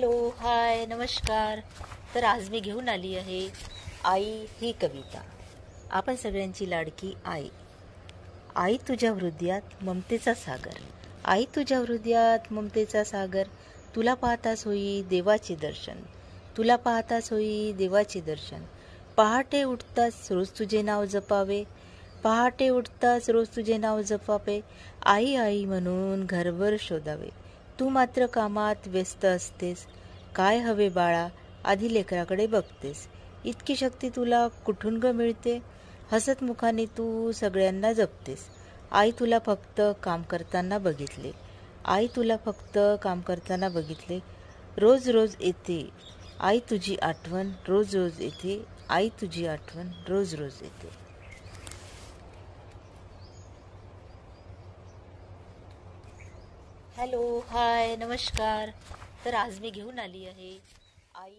Hello, हाय, नमस्कार. तर आज मी घेऊन आली आहे आई ही कविता. आपण सगळ्यांची लाडकी आई. आई तुझ्या हृदयात ममतेचा सागर, आई तुझ्या हृदयात ममतेचा सागर. तुला पाहताच होई देवाचे दर्शन, तुला पाहताच होई देवाचे दर्शन. पहाटे उठताच रोज तुझे नाव जपावे, पहाटे उठताच रोज तुझे नाव जपावे. आई आई म्हणून घरभर शोधावे. तू मात्र कामात व्यस्त असतेस. काय हवे बाळा, आधी लेकराकडे बघतेस. इतकी शक्ती तुला कुठून ग मिळते? हसत मुखाने तू सगळ्यांना जपतेस. आई तुला फक्त काम करताना बघितले, आई तुला फक्त काम करताना बघितले. रोज रोज येते आई तुझी आठवण, रोज रोज येते आई तुझी आठवण, रोज रोज येते. हॅलो, हाय, नमस्कार. तर आज मी घेऊन आली आहे आई